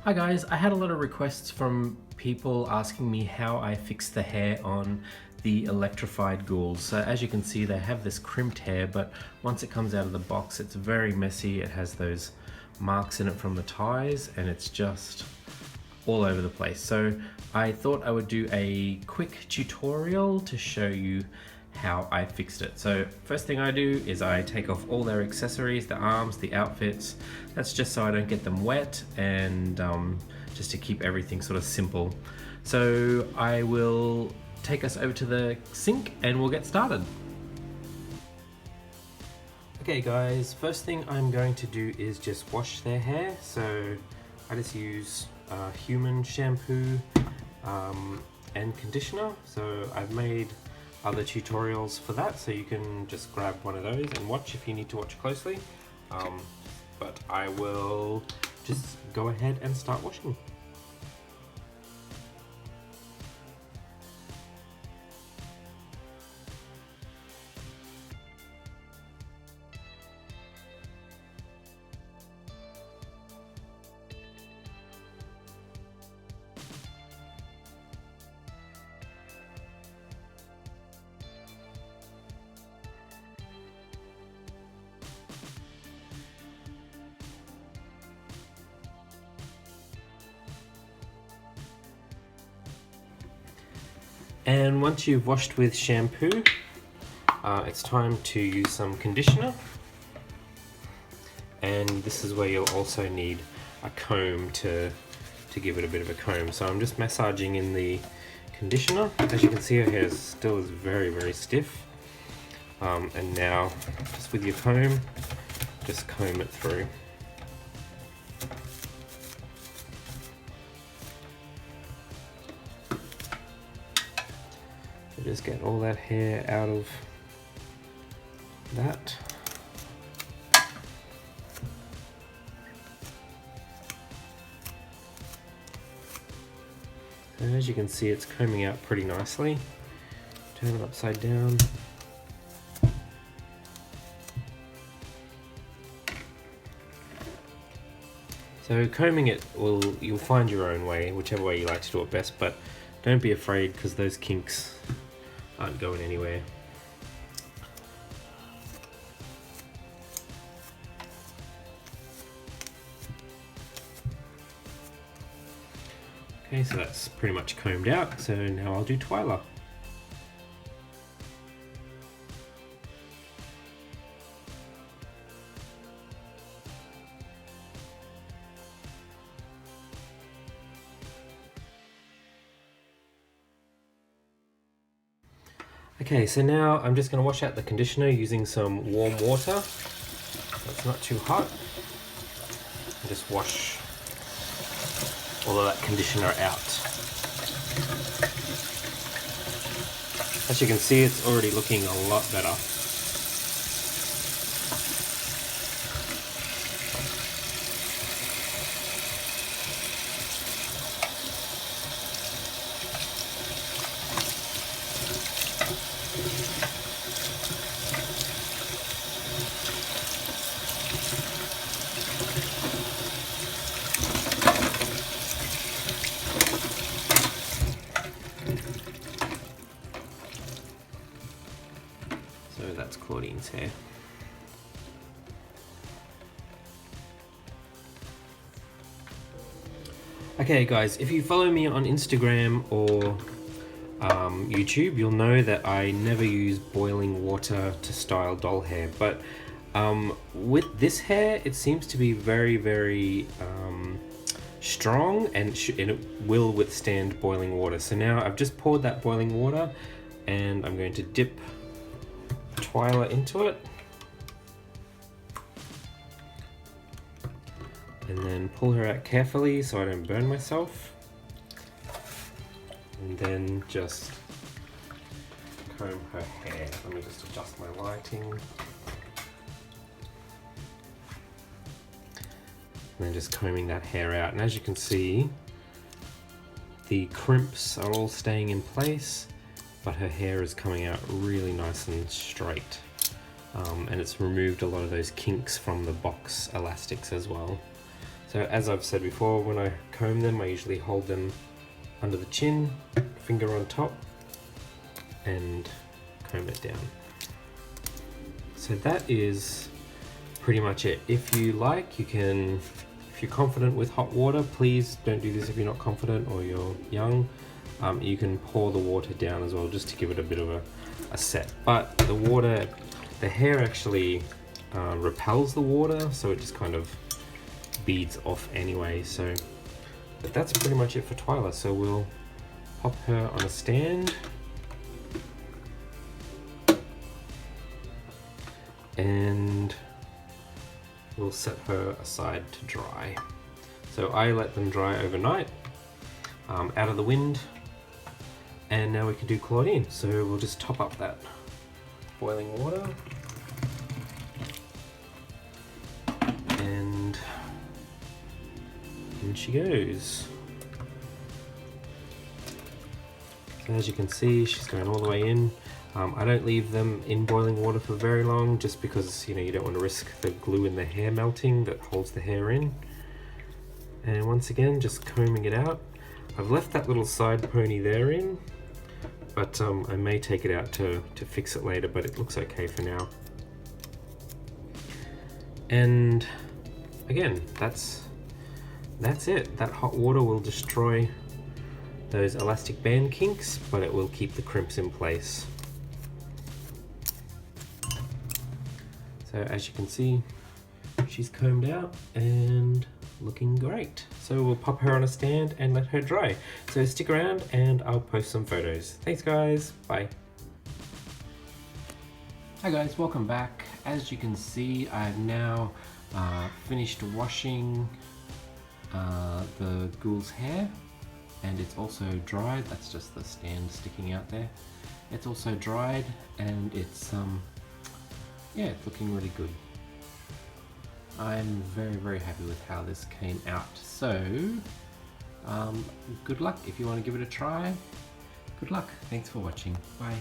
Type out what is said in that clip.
Hi guys, I had a lot of requests from people asking me how I fix the hair on the Electrified ghouls. So as you can see, they have this crimped hair, but once it comes out of the box, it's very messy. It has those marks in it from the ties, and it's just all over the place. So I thought I would do a quick tutorial to show you how I fixed it. So first thing I do is I take off all their accessories, the arms, the outfits. That's just so I don't get them wet, and just to keep everything sort of simple. So I will take us over to the sink and we'll get started. Okay guys, first thing I'm going to do is just wash their hair. So I just use human shampoo and conditioner. So I've made other tutorials for that, so you can just grab one of those and watch if you need to watch closely. But I will just go ahead and start washing. And once you've washed with shampoo, it's time to use some conditioner. And this is where you'll also need a comb to give it a bit of a comb. So I'm just massaging in the conditioner. As you can see, her hair still is very, very stiff. And now, just with your comb, just comb it through. Just get all that hair out of that. And as you can see, it's combing out pretty nicely. Turn it upside down. So combing it, you'll find your own way, whichever way you like to do it best, but don't be afraid, because those kinks aren't going anywhere. Okay, so that's pretty much combed out, so now I'll do Twyla. Okay, so now I'm just going to wash out the conditioner using some warm water. It's not too hot. And just wash all of that conditioner out. As you can see, it's already looking a lot better. So that's Claudine's hair. Okay guys, if you follow me on Instagram or YouTube, you'll know that I never use boiling water to style doll hair, but with this hair, it seems to be very, very strong, and it will withstand boiling water. So now I've just poured that boiling water, and I'm going to dip Twyla into it, and then pull her out carefully so I don't burn myself, and then just comb her hair. Let me just adjust my lighting, and then just combing that hair out. And as you can see, the crimps are all staying in place, but her hair is coming out really nice and straight. And it's removed a lot of those kinks from the box elastics as well. So as I've said before, when I comb them, I usually hold them under the chin, finger on top, and comb it down. So that is pretty much it. If you like, you can, if you're confident with hot water, please don't do this if you're not confident or you're young. You can pour the water down as well, just to give it a bit of a set. But the water, the hair actually repels the water, so it just kind of beads off anyway. So, but that's pretty much it for Twyla. So we'll pop her on a stand. And we'll set her aside to dry. So I let them dry overnight, out of the wind, and now we can do Claudine. So we'll just top up that boiling water, and in she goes. So as you can see, she's going all the way in. I don't leave them in boiling water for very long, just because you don't want to risk the glue in the hair melting that holds the hair in. And once again, just combing it out. I've left that little side pony there in, but I may take it out to fix it later, but it looks okay for now. And again, that's it. That hot water will destroy those elastic band kinks, but it will keep the crimps in place. So as you can see, she's combed out and looking great. So we'll pop her on a stand and let her dry. So stick around and I'll post some photos. Thanks guys, bye. Hi guys, welcome back. As you can see, I've now finished washing the ghoul's hair, and it's also dried. That's just the stand sticking out there. It's also dried, and it's yeah, it's looking really good. I'm very happy with how this came out. So good luck if you want to give it a try. Good luck. Thanks for watching. Bye.